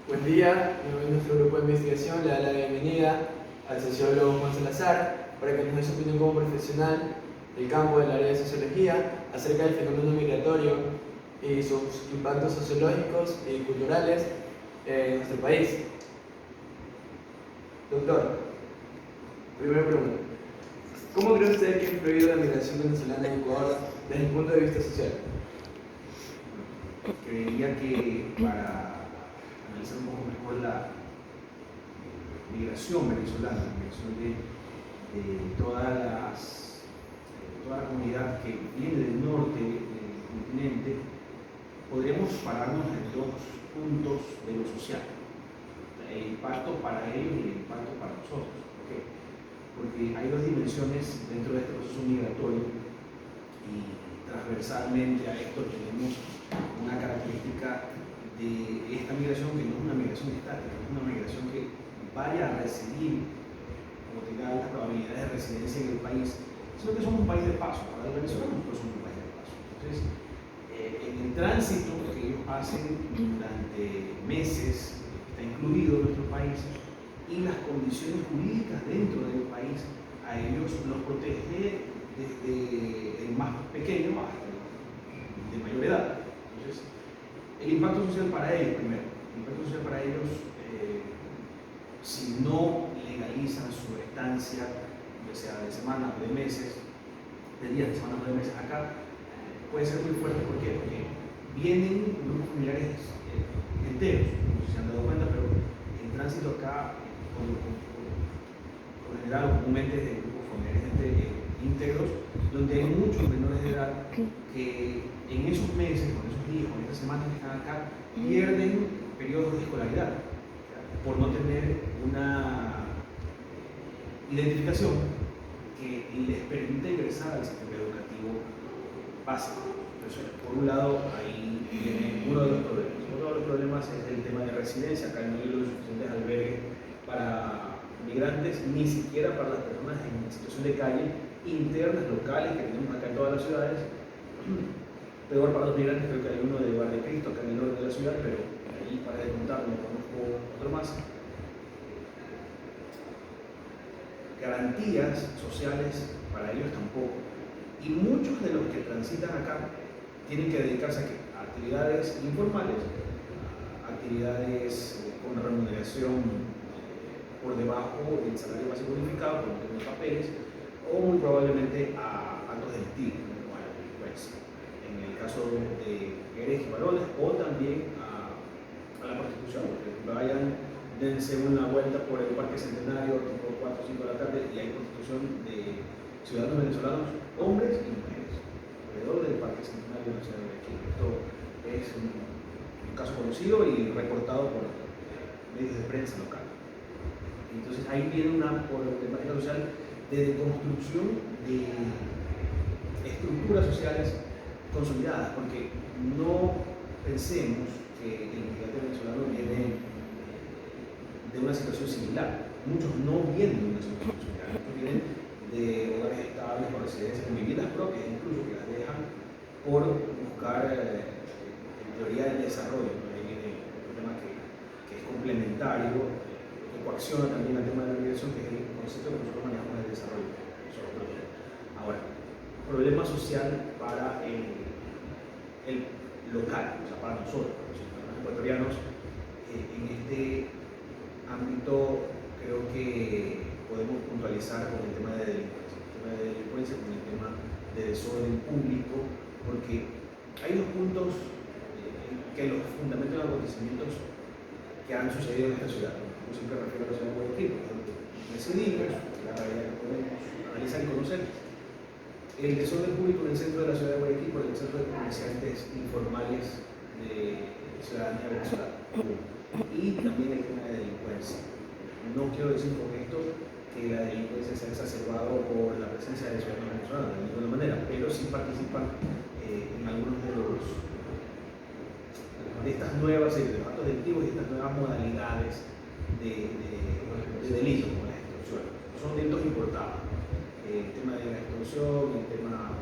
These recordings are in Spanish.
Buen día, nuestro grupo de investigación le da la bienvenida al sociólogo Juan Salazar para que nos dé su opinión como profesional del campo del área de sociología acerca del fenómeno migratorio y sus impactos sociológicos y culturales en nuestro país. Doctor, primera pregunta. ¿Cómo cree usted que ha influido la migración venezolana en Ecuador desde el punto de vista social? Creería que para analizar un poco mejor la migración venezolana, la migración de toda la comunidad que viene del norte del continente, podríamos pararnos en dos puntos de lo social: el impacto para ellos y el impacto para nosotros. ¿Por qué? Porque hay dos dimensiones dentro de este proceso migratorio y transversalmente a esto tenemos una característica de esta migración que no es una migración estática, es una migración que vaya a residir, como tenga altas probabilidades de residencia en el país, sino que somos un país de paso. Para los venezolanos nosotros somos un país de paso. Entonces, en el tránsito que ellos hacen durante meses, está incluido nuestro país, y las condiciones jurídicas dentro del país, a ellos los protege desde el más pequeño hasta el de mayor edad. Entonces, el impacto social para ellos, primero, el impacto social para ellos, si no legalizan su estancia, ya sea de semanas o de meses, de días, de semanas o de meses acá, puede ser muy fuerte. ¿Por qué? Porque vienen grupos familiares enteros, no sé si se han dado cuenta, pero el tránsito acá, por general o comúnmente, es de grupos familiares íntegros, donde hay muchos menores de edad que en esos meses, o en esos días, o en esas semanas que están acá, pierden periodos de escolaridad, por no tener una identificación que les permita ingresar al sistema educativo básico. Entonces, por un lado, ahí viene uno de los problemas. Otro de los problemas es el tema de residencia. Acá no hay los suficientes albergues para migrantes, ni siquiera para las personas en situación de calle, internas, locales, que tenemos acá en todas las ciudades. Peor para los migrantes, creo que hay uno de Guardia de Cristo acá en el norte de la ciudad, pero ahí, para de contar, no conozco otro más. Garantías sociales para ellos tampoco. Y muchos de los que transitan acá tienen que dedicarse a actividades informales, a actividades con remuneración por debajo del salario básico unificado, por no tener papeles, o muy probablemente a actos delictivos, como a la delincuencia. En el caso de mujeres y varones, o también a la prostitución, porque vayan, dense una vuelta por el Parque Centenario tipo 4 o 5 de la tarde y hay prostitución de ciudadanos venezolanos, hombres y mujeres, alrededor del Parque Centenario de la ciudad de Guayaquil. Esto es un caso conocido y reportado por medios de prensa local. Entonces ahí viene una problemática social de deconstrucción de estructuras sociales consolidadas, porque no pensemos que el migrante venezolano viene de una situación similar. Muchos no vienen de una situación similar, muchos vienen de hogares estables, con residencias, con viviendas propias, incluso, que las dejan por buscar, en teoría, el desarrollo. Ahí viene otro tema que es complementario, que coacciona también al tema de la migración, que es el concepto que nosotros manejamos del desarrollo. Ahora, problema social para el local, o sea, para nosotros, los ecuatorianos. En este ámbito creo que podemos puntualizar con el tema de delincuencia, con el tema de desorden público, porque hay dos puntos que los fundamentan los acontecimientos que han sucedido en esta ciudad. Yo siempre refiero a la ciudad de Guayaquil, por ejemplo, decidimos, la realidad que podemos analizar y conocer, el desorden público en el centro de la ciudad de Guayaquil por el exceso de comerciantes informales de ciudadanía venezolana, y también el tema de delincuencia. No quiero decir con esto que la delincuencia se ha exacerbado por la presencia de ciudadanos venezolanos, de ninguna manera, pero sí participan en algunos de estas nuevas, de los actos delictivos y estas nuevas modalidades de delito, como la extorsión. Son delitos importados. El tema de la extorsión, el tema.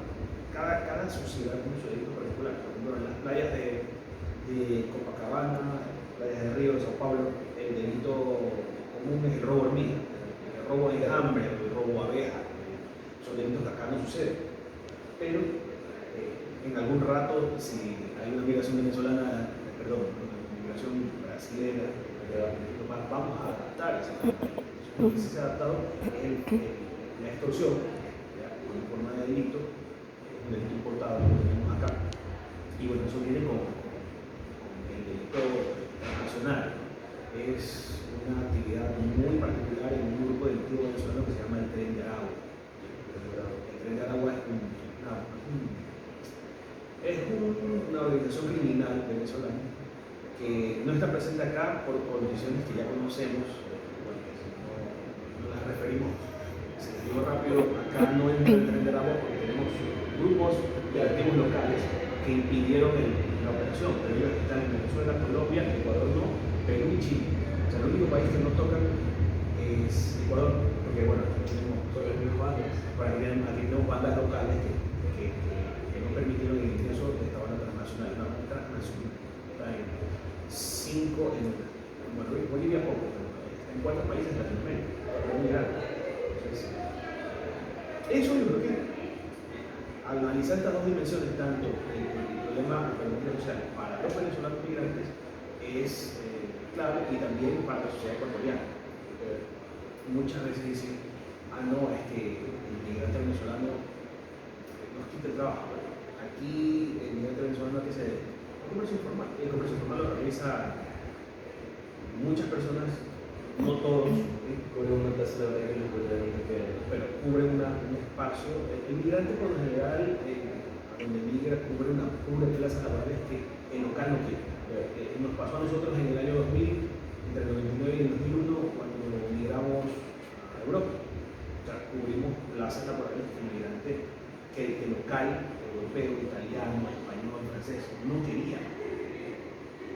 Cada sociedad tiene su delito particular. Por ejemplo, en las playas de Copacabana, playas de Río, de Sao Paulo, el delito común es el robo hormiga, el robo de hambre, el robo abeja. Son delitos que acá no suceden. Pero en algún rato, si hay una migración venezolana, perdón, una migración brasileña, vamos a adaptar esa norma. Lo que sí se ha adaptado es la extorsión, ¿ya? Una forma de delito, un delito importado, lo tenemos acá. Y bueno, eso viene con el delito transnacional. Es una actividad muy particular en un grupo delictivo venezolano que se llama el Tren de Aragua. El Tren de Aragua es una organización criminal venezolana que no está presente acá por condiciones que ya conocemos. Bueno, no las referimos, se les digo rápido, acá no entra el Tren de Aragua porque tenemos grupos de activos locales que impidieron la operación, pero ellos están en Venezuela, Colombia, Ecuador no, Perú y Chile. O sea, el único país que no tocan es Ecuador, porque bueno, aquí tenemos bandas locales que no permitieron el ingreso de esta banda transnacional, una banda transnacional. Está en 5, bueno, Bolivia poco, pero está en 4 países de Latinoamérica, muy grande. Entonces, eso yo creo que al analizar estas dos dimensiones, tanto el problema social para los venezolanos migrantes es clave y también para la sociedad ecuatoriana. Muchas veces dicen, no, es que el migrante venezolano nos quita el trabajo. Aquí el migrante venezolano que se dedica al comercio informal. El comercio informal lo realiza muchas personas, no todos, Con una tasa de verdad que no puede pero cubren un espacio. El migrante por lo general, a donde migra, cubre plazas laborales que el local no quiere. Nos pasó a nosotros en el año 2000, entre el 99 y el 2001, cuando migramos a Europa. O sea, cubrimos plazas laborales que el migrante, que el local, europeo, italiano, español, francés, no quería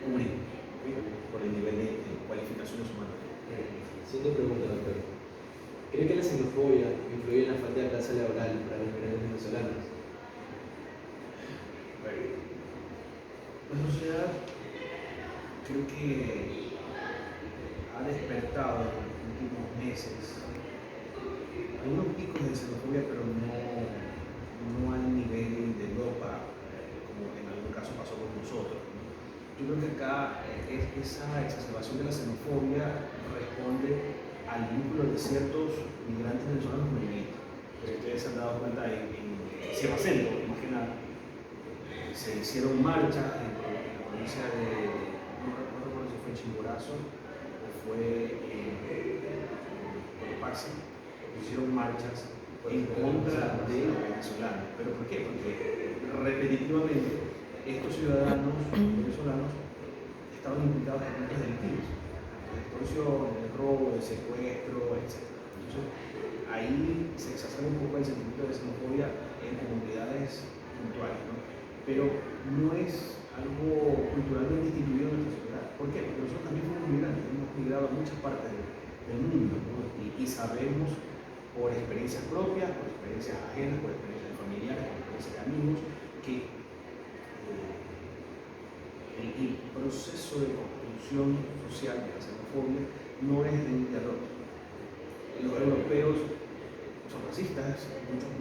cubrir, ¿sí? Por el nivel de cualificaciones humanas. Siguiente pregunta, doctor. ¿Cree que la xenofobia influye en la falta de plaza laboral para los migrantes venezolanos? La sociedad creo que ha despertado en los últimos meses algunos picos de xenofobia, pero no al nivel de Europa, como en algún caso pasó con nosotros, ¿no? Yo creo que acá esa exacerbación de la xenofobia responde al vínculo de ciertos migrantes venezolanos con el gueto. Ustedes se han dado cuenta en Sierra Centro, más que nada, se hicieron marchas en la provincia no recuerdo si fue Chimborazo o fue Cotopaxi, hicieron marchas en contra de los venezolanos. ¿Pero por qué? Porque repetitivamente estos ciudadanos venezolanos estaban implicados en actos delictivos, de extorsión, de robo, de secuestro, etc. Entonces, ahí se exacerba un poco el sentimiento de xenofobia en comunidades puntuales, ¿no? Pero no es algo culturalmente instituido en nuestra sociedad. ¿Por qué? Porque nosotros también somos migrantes, hemos migrado a muchas partes del mundo, ¿no? y sabemos por experiencias propias, por experiencias ajenas, por experiencias familiares, por experiencias de amigos, que el proceso de construcción social de la xenofobia no es de un terror. Los europeos son racistas,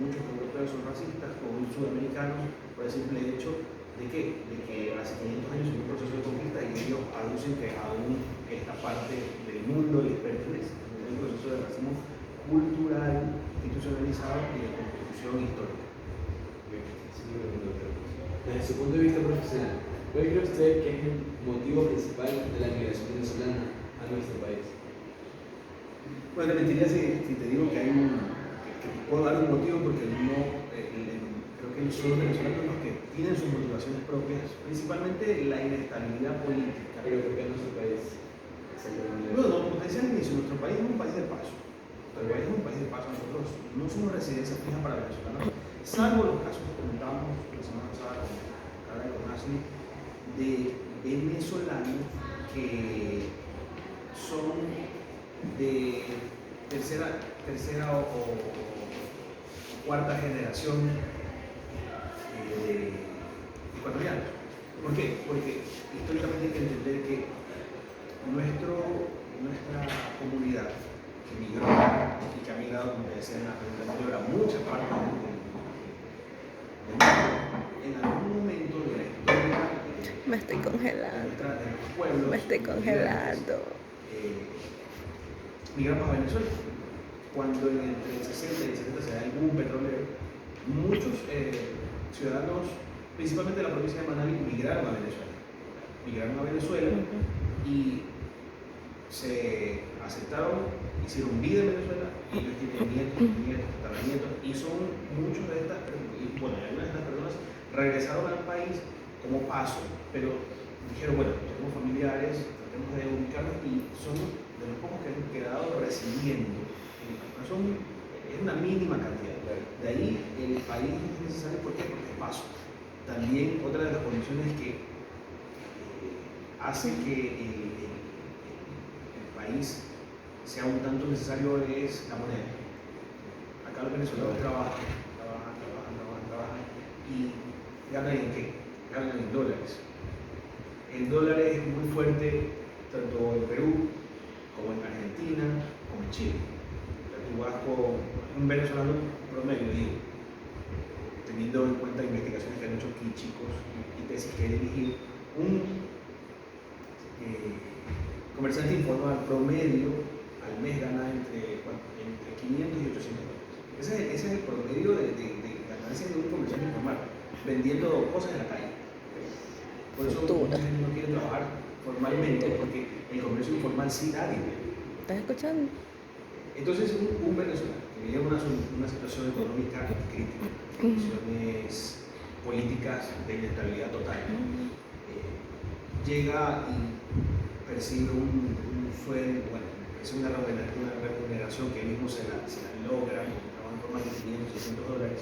muchos europeos son racistas, como los sudamericanos, por el simple hecho de que hace 500 años hubo un proceso de conquista y ellos aducen que aún esta parte del mundo les pertenece. Es un proceso de racismo cultural, institucionalizado y de construcción histórica. Desde su punto de vista profesional, ¿cuál cree usted que es el motivo principal de la migración venezolana a nuestro país? Bueno, te mentiría si te digo que hay que puedo dar un motivo porque creo que son los venezolanos los que tienen sus motivaciones propias, principalmente la inestabilidad política. Pero ¿por qué en nuestro país? Bueno, como te decía al inicio, nuestro país es un país de paso. Nuestro país es un país de paso. Nosotros no somos residencia fija para venezolanos, salvo los casos que comentamos la semana pasada con Carla y con Ashley, de venezolanos que son de tercera o cuarta generación ecuatorianos. ¿Por qué? Porque históricamente hay que entender que nuestra comunidad que migró y que ha migrado, como te decía en la pregunta anterior, a muchas partes del mundo, en algún momento de la historia Me estoy congelando. de los pueblos, Me estoy congelando. Migramos a Venezuela. Cuando entre el 60 y el 70 se da el boom petrolero, muchos ciudadanos, principalmente de la provincia de Manabí, migraron a Venezuela. Y se aceptaron, hicieron vida en Venezuela y ellos tienen nietos, tataranietos, y son muchos de estas, y bueno, algunas de estas personas regresaron al país como paso, pero dijeron, bueno, tenemos familiares, tratemos de ubicarnos y son de los pocos que han quedado residiendo. Es una mínima cantidad. De ahí el país es necesario, ¿por qué? Porque es paso. También otra de las condiciones que hace que el país sea un tanto necesario es la moneda. Acá los venezolanos trabajan y ganan en qué? Ganan en dólares. El dólar es muy fuerte tanto en Perú como en Argentina como en Chile. Tú vas con un venezolano promedio, digo, teniendo en cuenta investigaciones que han hecho aquí chicos y tesis que he dirigido, un comerciante informal promedio al mes gana entre 500 y 800 dólares. Ese es el promedio de ganancia de un comerciante informal, vendiendo cosas en la calle. Por eso mucha gente no quiere trabajar formalmente, porque el comercio informal sí da dinero. ¿Estás escuchando? Entonces, un venezolano que vive una situación económica crítica, condiciones políticas de inestabilidad total, llega y percibe un sueldo, bueno, percibe una remuneración que él mismo se la logra, trabaja en forma de 500, 600 dólares,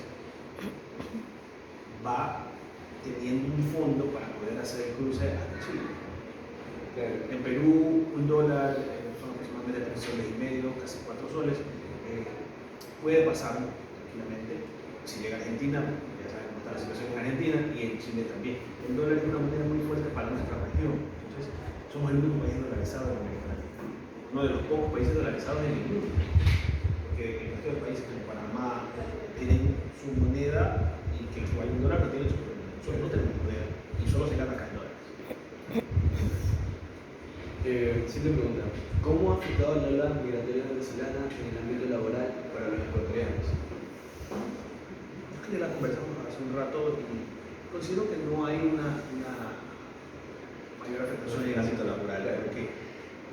va teniendo un fondo para poder hacer el cruce hasta Chile. En Perú, $1 son aproximadamente 3 soles y medio, casi 4 soles. Puede pasar tranquilamente. Si llega a Argentina, ya saben cómo está la situación en Argentina y en Chile también. El dólar es una moneda muy fuerte para nuestra región. Entonces, somos el único país dolarizado en América Latina. Uno de los pocos países dolarizados en el mundo. Porque el resto de países como Panamá tienen su moneda y que equivale a un dólar, pero tienen su moneda. Nosotros no tenemos moneda y solo se gana acá en dólares. Siguiente pregunta. ¿Cómo ha afectado la ola migratoria venezolana en el ámbito laboral para los ecuatorianos? Es que ya la conversamos hace un rato y considero que no hay una mayor afectación en el ámbito laboral.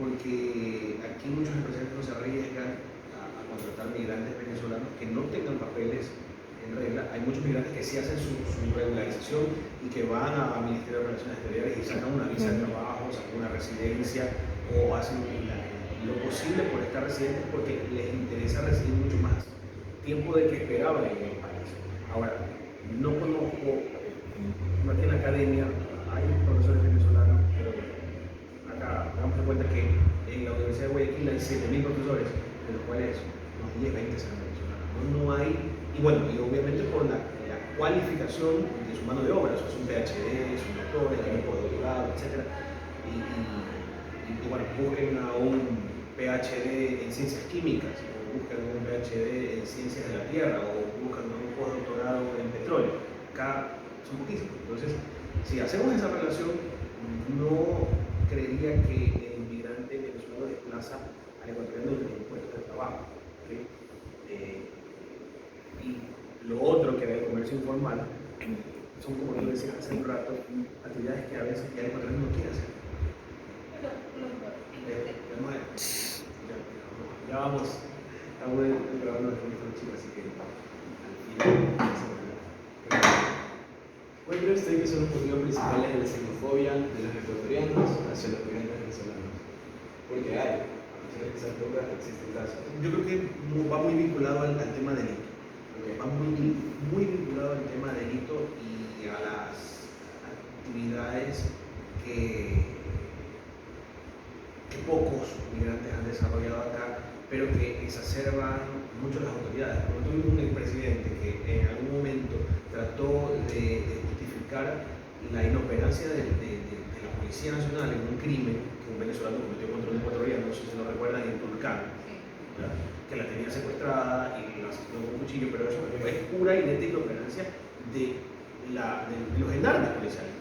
Porque aquí muchos empresarios no se arriesgan a contratar migrantes venezolanos que no tengan papeles en regla. Hay muchos migrantes que sí hacen su regularización y que van al Ministerio de Relaciones Exteriores y sacan una visa de trabajo, sacan una residencia o hacen lo posible por estar residentes porque les interesa residir mucho más tiempo del que esperaban en el país. Ahora, no conozco, no aquí en la academia hay profesores venezolanos, pero acá damos en cuenta que en la Universidad de Guayaquil hay 7.000 profesores, de los cuales unos 10, 20 serán venezolanos. No hay. Y bueno, y obviamente por la cualificación de su mano de obra, eso es un PhD, son doctores, hay un postdoctorado, etc. Y bueno, busquen a un PhD en ciencias químicas, o buscan un PhD en ciencias de la tierra, o buscan un postdoctorado en petróleo. Acá son poquísimos. Entonces, si hacemos esa relación, no creería que el inmigrante venezolano desplaza al ecuatoriano en el puesto de trabajo. ¿Okay? Y lo otro que era el comercio informal son, como yo decía hace un rato, actividades que a veces ya el ecuatoriano no quiere hacer. Ya vamos, estamos grabando la entrevista de Chile, así que al final. ¿Cuál cree usted que son los motivos principales de la xenofobia de los ecuatorianos hacia los migrantes venezolanos? Porque hay, a pesar de que sean pocas, existen casos. Yo creo que va muy vinculado al tema delito. Va muy vinculado al tema delito y a las actividades que pocos migrantes han desarrollado acá, pero que exacerban mucho las autoridades. Como tuvimos un expresidente que en algún momento trató de justificar la inoperancia de la Policía Nacional en un crimen que un venezolano cometió contra un ecuatoriano, no sé si lo recuerdan, en Tulcán, ¿verdad? Que la tenía secuestrada y la asesinó con un cuchillo, pero eso es pura y neta inoperancia de los gendarmes policiales.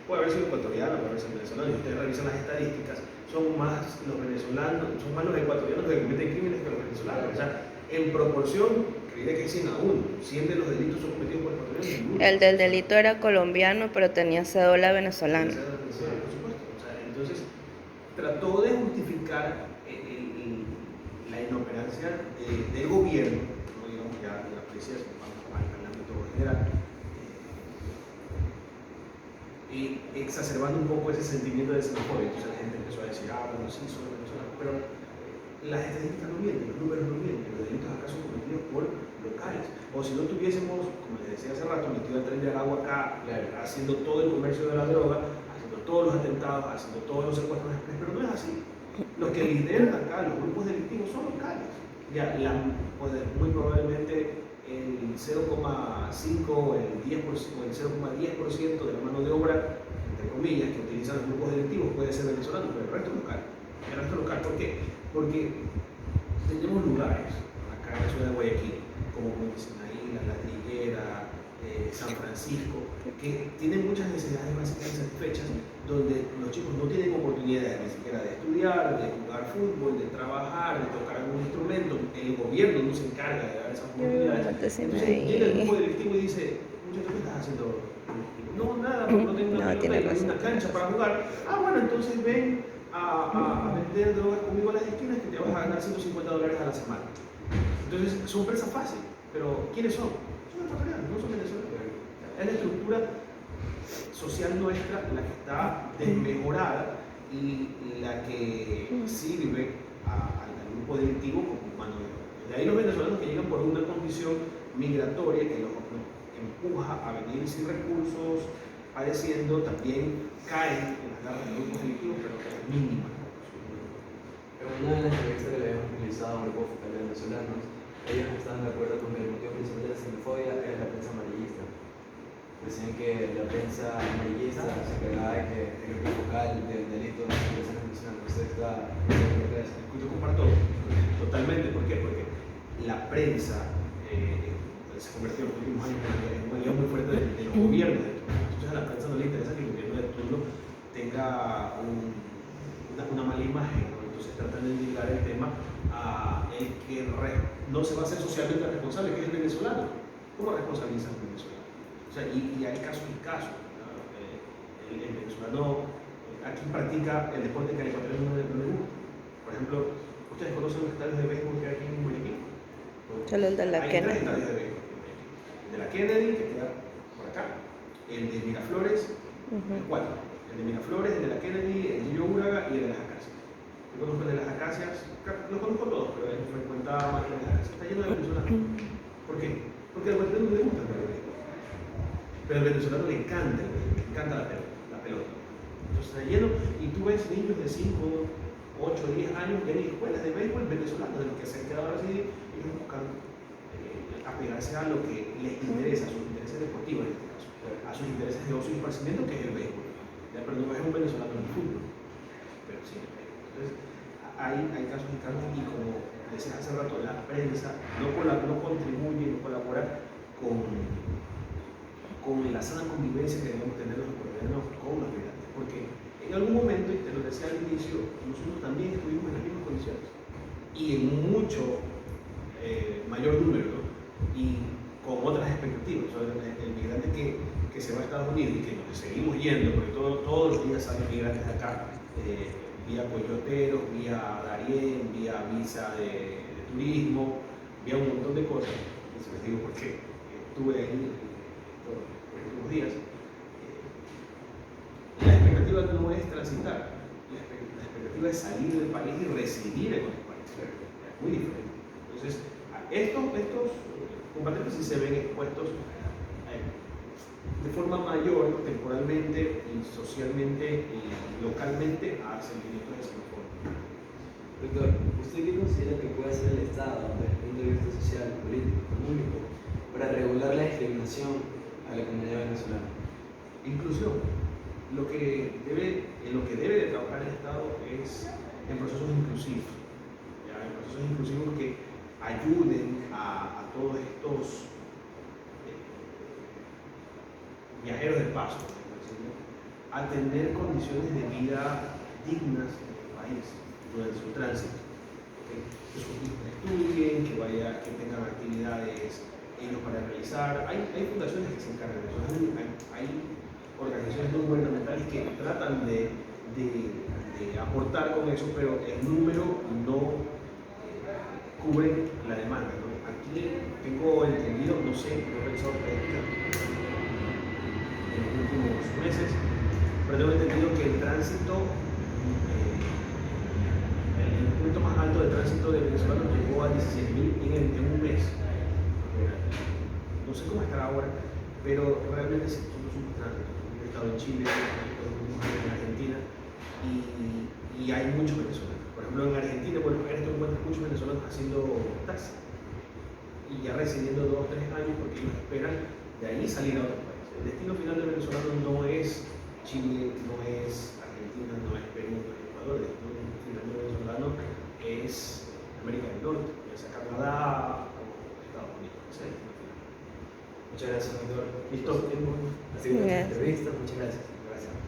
Puede haber sido ecuatoriano, puede haber sido venezolano, y ustedes revisan las estadísticas, son más los venezolanos, son más los ecuatorianos que cometen crímenes que los venezolanos. O sea, en proporción, creería que es 100 a 1, 100 de los delitos son cometidos por ecuatorianos y 1. El del delito era colombiano, pero tenía cédula venezolana. Por supuesto. O sea, entonces, trató de justificar la inoperancia del gobierno, no digamos ya de la policía, sino al ámbito general, y exacerbando un poco ese sentimiento de xenofobia. Entonces la gente empezó a decir, bueno, sí, son venezolanos, pero las estadísticas no mienten, los números no mienten, los delitos acá son cometidos por locales. O si no tuviésemos, como les decía hace rato, metido el tren de agua acá, haciendo todo el comercio de la droga, haciendo todos los atentados, haciendo todos los secuestros express, pero no es así. Los que lideran acá, los grupos delictivos, son locales. Ya, pues, muy probablemente el 0,5 o el 10% o el 0,10% de la mano de obra, entre comillas, que utilizan los grupos delictivos puede ser venezolano, pero el resto es local. El resto es local, ¿por qué? Porque tenemos lugares acá en la ciudad de Guayaquil, como Monte Sinaí, La Ladrillera, San Francisco, que tienen muchas necesidades básicas insatisfechas, donde los chicos no tienen oportunidades ni siquiera de estudiar, de jugar fútbol, de trabajar, de tocar algún instrumento. El gobierno no se encarga de dar esas oportunidades. Entonces llega el grupo delictivo y dice, muchachos, ¿qué estás haciendo? No, nada, porque no tengo una pelota y no hay una cancha para jugar. Bueno, entonces ven a vender drogas conmigo a las esquinas que te vas a ganar $150 a la semana. Entonces son presa fácil, pero ¿quiénes son? Son ecuatorianos, no son venezolanos. Es la estructura social nuestra la que está desmejorada y la que sirve al grupo delictivo como mano de obra. De ahí los venezolanos que llegan por una condición migratoria que los empuja a venir sin recursos, padeciendo, también caen en las garras de grupos delictivos, pero que es mínima. En una de las entrevistas que le habíamos realizado a un grupo focal de venezolanos, ellos estaban de acuerdo con que el motivo principal de la xenofobia era la prensa amarillista. Decían que la prensa amarillista se encargaba de que el grupo focal del delito de la prensa nacional. Usted está de acuerdo con eso. Yo comparto totalmente. ¿Por qué? Porque la prensa se convirtió en los últimos años en un aliado muy fuerte de los gobiernos de turno. Entonces a la prensa no le interesa que el gobierno de turno tenga una mala imagen, ¿no? Entonces tratan de ligar el tema a el que no se va a hacer socialmente responsable, que es el venezolano. ¿Cómo responsabilizan al venezolano? O sea, y hay casos y casos, ¿no? El venezolano aquí practica el deporte que al ecuatoriano no le gusta. Por ejemplo, ¿ustedes conocen los estadios de béisbol que hay aquí en Guayaquil? Solo el de la Hay Kennedy. 3 estadios de béisbol. El de la Kennedy, que queda por acá, el de Miraflores, 4. El de Miraflores, el de la Kennedy, el de Uraga y el de las Acacias. Yo conozco el de las Acacias, los conozco todos, pero el que frecuentaba más el de las Acacias está lleno de venezolanos. ¿Por qué? Porque al ecuatoriano no le gusta el béisbol. Pero al venezolano le encanta el béisbol, le encanta la pelota. Entonces está lleno y tú ves niños de 5, 8, 10 años que hay escuelas de béisbol venezolanos, de los que se han quedado así, ellos buscan apegarse a lo que les interesa, a sus intereses deportivos en este caso, a sus intereses de ocio y esparcimiento, que es el béisbol. Ya, pero no es un venezolano en el fútbol, pero sí en el béisbol. Entonces, hay casos y casos, y como decía hace rato, la prensa no contribuye, no colabora con la sana convivencia que debemos tener los ecuatorianos con los migrantes, porque en algún momento, y te lo decía al inicio, nosotros también estuvimos en las mismas condiciones y en mucho mayor número, ¿no? Y con otras expectativas. O sea, el migrante que se va a Estados Unidos y que nos seguimos yendo, porque todos los días salen migrantes de acá, vía Coyoteros, vía Darién, vía visa de turismo, vía un montón de cosas. Eso les digo porque estuve ahí los últimos días. La expectativa no es transitar, la expectativa es salir del país y residir en otro país. Es muy diferente. Entonces, estos compatriotas sí se ven expuestos de forma mayor, temporalmente y socialmente y localmente, a sentimientos de xenofobia. Doctor, ¿usted qué considera que puede hacer el Estado desde el punto de vista social, político, económico, para regular la discriminación a la comunidad venezolana? Inclusión. en lo que debe de trabajar el Estado es en procesos inclusivos, ¿ya? En procesos inclusivos que ayuden a todos estos viajeros de paso, por decirlo, a tener condiciones de vida dignas en el país durante su tránsito. ¿Okay? Que sus hijos estudien, que tengan actividades ellos para realizar. Hay fundaciones que se encargan de eso, hay organizaciones no gubernamentales que tratan de aportar con eso, pero el número no cubre la demanda, ¿no? Aquí tengo entendido, no sé, no he realizado estadísticas en los últimos meses, pero tengo entendido que el tránsito, el punto más alto de tránsito de venezolanos llegó a 16.000 en un mes. No sé cómo estará ahora, pero realmente sí, somos un tránsito. He estado en Chile, en Argentina, y hay muchos venezolanos. Por ejemplo, en Argentina, bueno, en esto encuentras muchos venezolanos haciendo taxi y ya residiendo 2 o 3 años porque ellos esperan de ahí salir a otro país. El destino final del venezolano no es Chile, no es Argentina, no es Perú, no es Ecuador. El destino final del venezolano es América del Norte, ya sea Canadá o Estados Unidos. Ese es el destino final. Muchas gracias, doctor. Listo. Así que Bien. entrevista, muchas gracias.